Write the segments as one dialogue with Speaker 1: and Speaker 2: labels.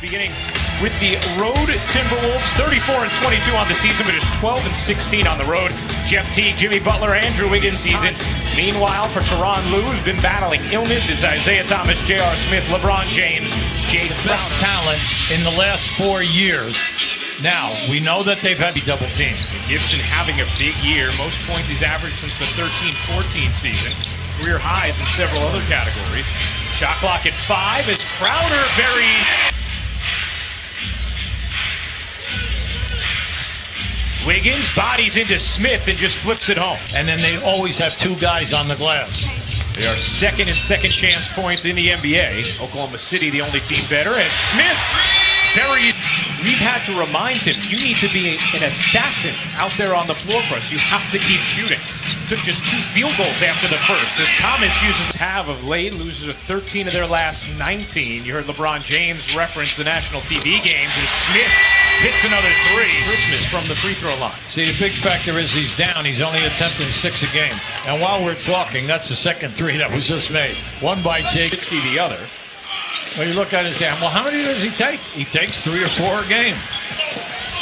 Speaker 1: Beginning with the road Timberwolves, 34-22 on the season, but just 12-16 on the road. Jeff Teague, Jimmy Butler, Andrew Wiggins season. Meanwhile, for Tyronn Lue, who's been battling illness, it's Isaiah Thomas, J.R. Smith, LeBron James, Jake Brown.
Speaker 2: Best talent in the last 4 years. Now, we know that they've had double teams.
Speaker 1: Gibson having a big year. Most points he's averaged since the 13-14 season. Career highs in several other categories. Shot clock at 5 as Crowder buries. Wiggins bodies into Smith and just flips it home.
Speaker 2: And then they always have two guys on the glass.
Speaker 1: They are second in second chance points in the NBA. Oklahoma City, the only team better. And Smith, we've had to remind him, you need to be an assassin out there on the floor for us. You have to keep shooting. Took just 2 field goals after the first. As Thomas uses half of late, loses 13 of their last 19. You heard LeBron James reference the national TV games as Smith hits another 3. Christmas from the free throw line.
Speaker 2: See, the big factor is he's down. He's only attempting 6 a game. And while we're talking, that's the second 3 that was just made. One by Teague.
Speaker 1: The other.
Speaker 2: Well, you look at his hand. Well, how many does he take? He takes 3 or 4 a game.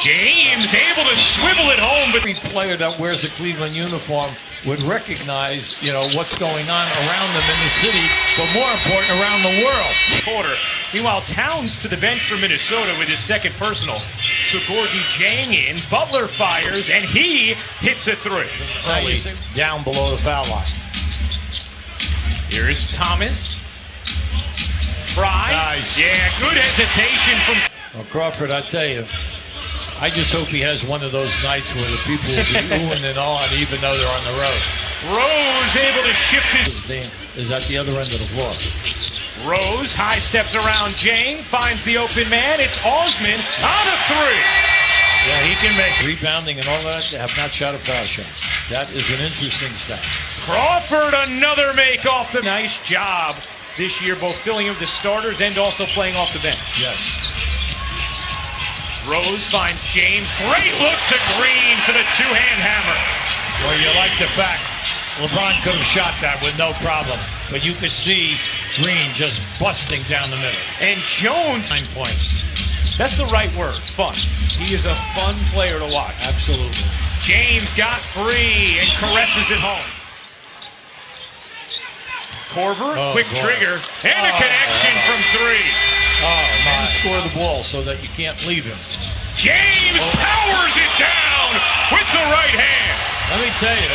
Speaker 1: James able to swivel it home. But
Speaker 2: every player that wears a Cleveland uniform would recognize, what's going on around them in the city, but more important, around the world.
Speaker 1: Quarter. Meanwhile, Towns to the bench for Minnesota with his second personal. So Gorgie Jang in. Butler fires, and he hits a 3.
Speaker 2: Down below the foul line.
Speaker 1: Here is Thomas. Fry.
Speaker 2: Nice.
Speaker 1: Yeah, good hesitation from...
Speaker 2: Well, Crawford, I tell you, I just hope he has one of those nights where the people will be oohing and on even though they're on the road.
Speaker 1: Rose able to shift his...
Speaker 2: Is at the other end of the floor.
Speaker 1: Rose high steps around Jang, finds the open man. It's Osman on a 3.
Speaker 2: Yeah, he can make rebounding and all that. They have not shot a foul shot. That is an interesting stat.
Speaker 1: Crawford, another make off the... Nice job this year, both filling in with the starters and also playing off the bench.
Speaker 2: Yes.
Speaker 1: Rose finds James. Great look to Green for the 2-hand hammer.
Speaker 2: Well, you like the fact LeBron could have shot that with no problem, but you could see Green just busting down the middle.
Speaker 1: And Jones, 9 points. That's the right word, fun. He is a fun player to watch.
Speaker 2: Absolutely.
Speaker 1: James got free and caresses it home. Corver, quick trigger, and a connection from 3.
Speaker 2: And score the ball so that you can't leave him.
Speaker 1: James powers it down with the right hand.
Speaker 2: Let me tell you,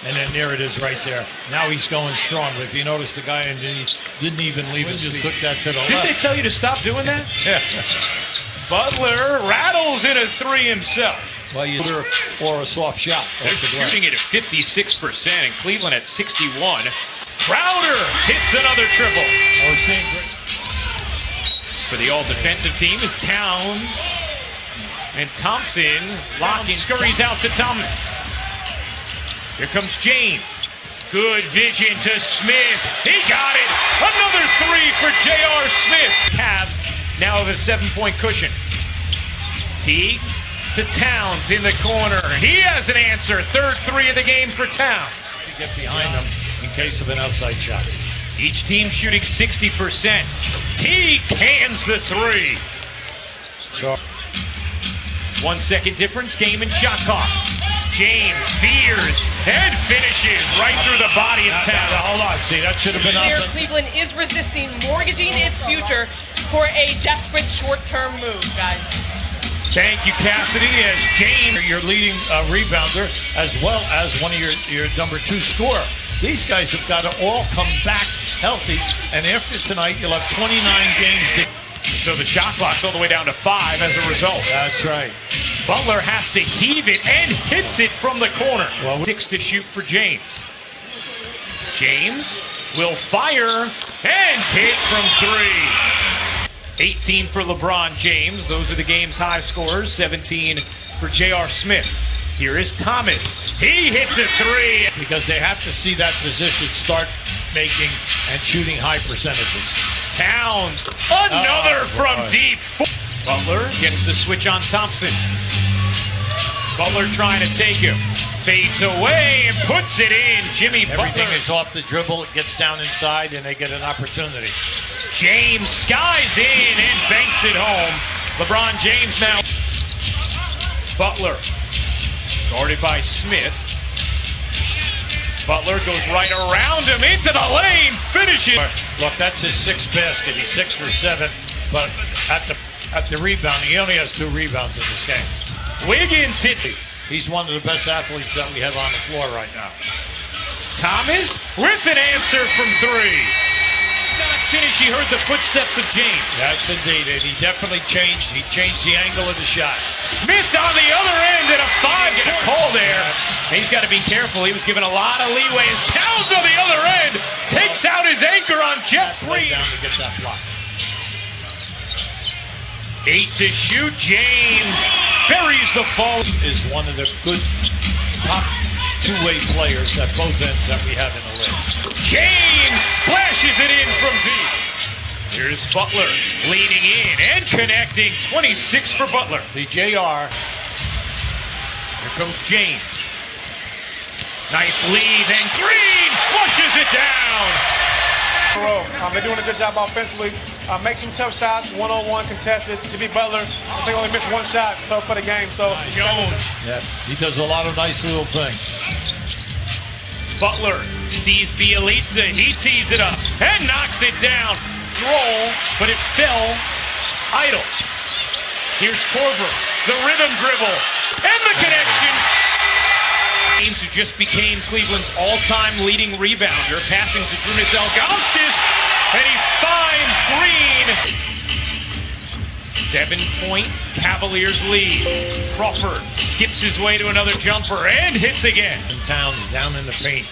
Speaker 2: and then there it is right there. Now he's going strong. If you notice, the guy didn't even leave his feet. Just took that to the left.
Speaker 1: Didn't they tell you to stop doing that?
Speaker 2: Yeah.
Speaker 1: Butler rattles in a 3 himself.
Speaker 2: Well, or a soft shot.
Speaker 1: They're shooting it at 56%, and Cleveland at 61. Crowder hits another triple. For the all-defensive team is Towns. And Thompson locking, scurries out to Thomas. Here comes James. Good vision to Smith. He got it. Another 3 for J.R. Smith. Cavs now have a 7-point cushion. Teague to Towns in the corner. He has an answer. Third 3 of the game for Towns.
Speaker 2: Get behind him in case of an outside shot.
Speaker 1: Each team shooting 60%. Teague hands the 3.
Speaker 2: So
Speaker 1: 1 second difference, game and shot clock. James veers and finishes right through the body of Towns.
Speaker 2: Hold on, see, that should have been up.
Speaker 3: Cleveland is resisting mortgaging its future for a desperate short-term move, guys.
Speaker 1: Thank you, Cassidy, as James,
Speaker 2: your leading rebounder, as well as one of your number 2 scorer. These guys have got to all come back healthy, and after tonight, you'll have 29 games.
Speaker 1: So the shot clock's all the way down to 5 as a result.
Speaker 2: That's right.
Speaker 1: Butler has to heave it and hits it from the corner. 6 to shoot for James. James will fire and hit from 3. 18 for LeBron James. Those are the game's high scorers. 17 for J.R. Smith. Here is Thomas. He hits a 3.
Speaker 2: Because they have to see that position start making and shooting high percentages.
Speaker 1: Towns, another from deep. Butler gets the switch on Thompson. Butler trying to take him. Fades away and puts it in. Jimmy Butler.
Speaker 2: Everything is off the dribble. It gets down inside and they get an opportunity.
Speaker 1: James skies in takes it home. LeBron James now. Butler, guarded by Smith. Butler goes right around him into the lane, finishes.
Speaker 2: Look, that's his sixth basket. He's 6 for 7, but at the rebound, he only has 2 rebounds in this game.
Speaker 1: Wiggins hits it.
Speaker 2: He's one of the best athletes that we have on the floor right now.
Speaker 1: Thomas with an answer from 3. Not finish. He heard the footsteps of James.
Speaker 2: That's indeed it. He definitely changed. He changed the angle of the shot.
Speaker 1: Smith on the other end and a 5. Get a call there. He's got to be careful. He was given a lot of leeway. As Towns on the other end takes out his anchor on Jeff Green.
Speaker 2: Down to get that block.
Speaker 1: 8 to shoot. James buries the fall.
Speaker 2: Is one of the good top two-way players at both ends that we have in the league.
Speaker 1: James splashes it in from deep. Here's Butler leaning in and connecting. 26 for Butler.
Speaker 2: The JR.
Speaker 1: Here comes James. Nice lead, and Green flushes it down.
Speaker 4: They're doing a good job offensively. Make some tough shots, one-on-one contested. Jimmy Butler, I think only missed 1 shot so for the game. So
Speaker 1: Jones.
Speaker 2: Yeah, he does a lot of nice little things.
Speaker 1: Butler sees Bielitsa. He tees it up and knocks it down. Throw, but it fell idle. Here's Korver, the rhythm dribble, and the connection. James, who just became Cleveland's all-time leading rebounder, passing to Drunas Ilgauskas, and he finds Green. 7-point Cavaliers lead. Crawford skips his way to another jumper and hits again.
Speaker 2: And Towns down in the paint.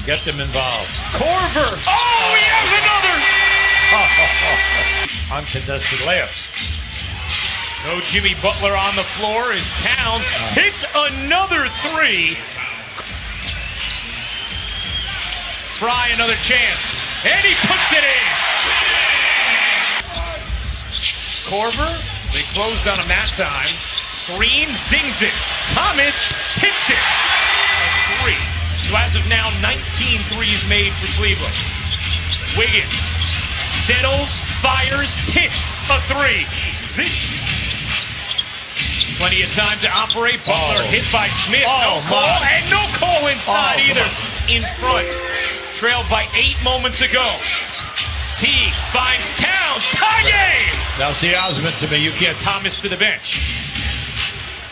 Speaker 2: Get them involved.
Speaker 1: Korver. Oh, he has another.
Speaker 2: Uncontested layups.
Speaker 1: No Jimmy Butler on the floor as Towns hits another 3. Fry another chance, and he puts it in. Korver, they closed on him that time. Green zings it. Thomas hits it. A 3. So as of now, 19 threes made for Cleveland. Wiggins settles, fires, hits a 3. Plenty of time to operate. Butler hit by Smith. No call, and no call inside either. In front. Trailed by 8 moments ago. Teague finds Towns. Tie game!
Speaker 2: Now see Osmond to me. You can't.
Speaker 1: Thomas to the bench.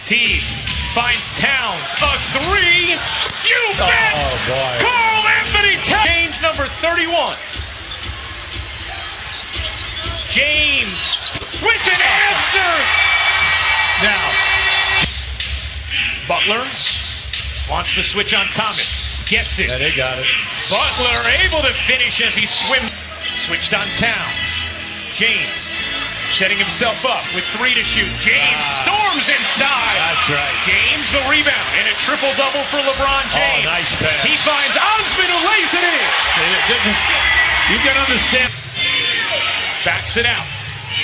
Speaker 1: Teague finds Towns. A 3. You bet!
Speaker 2: Oh, boy.
Speaker 1: Carl Anthony Towns. Change number 31. James with an answer.
Speaker 2: Now.
Speaker 1: Butler wants to switch on Thomas. Gets it.
Speaker 2: Yeah, they got it.
Speaker 1: Butler able to finish as he swims. Switched on Towns. James setting himself up with 3 to shoot. James storms inside.
Speaker 2: That's right.
Speaker 1: James the rebound and a triple-double for LeBron James.
Speaker 2: Oh, nice pass.
Speaker 1: He finds Osmond who lays it in.
Speaker 2: You can understand.
Speaker 1: Backs it out.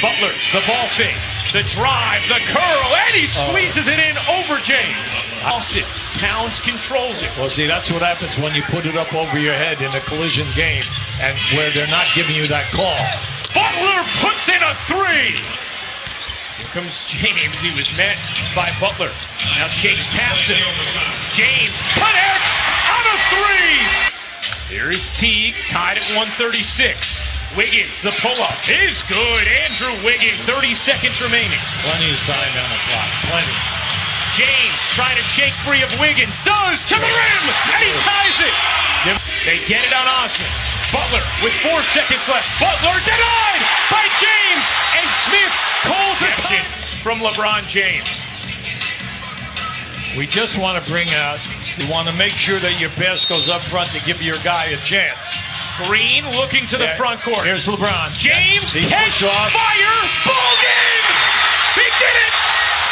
Speaker 1: Butler, the ball fake. The drive, the curl, and he squeezes it in over James. Austin, Towns controls it.
Speaker 2: Well, see, that's what happens when you put it up over your head in a collision game and where they're not giving you that call.
Speaker 1: Butler puts in a 3. Here comes James. He was met by Butler. Now shakes past him. James connects on a 3. Here's Teague, tied at 136. Wiggins, the pull-up is good. Andrew Wiggins, 30 seconds remaining.
Speaker 2: Plenty of time on the clock. Plenty.
Speaker 1: James trying to shake free of Wiggins. Does to the rim, and he ties it. They get it on Osmond. Butler with 4 seconds left. Butler denied by James, and Smith calls a time from LeBron James.
Speaker 2: We just want to bring out, you want to make sure that your pass goes up front to give your guy a chance.
Speaker 1: Green looking to the front court.
Speaker 2: Here's LeBron.
Speaker 1: James, catch, fire, ball game! He did it!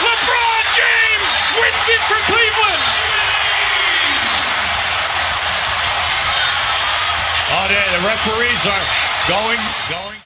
Speaker 1: LeBron James wins it for Cleveland!
Speaker 2: Oh, the referees are going.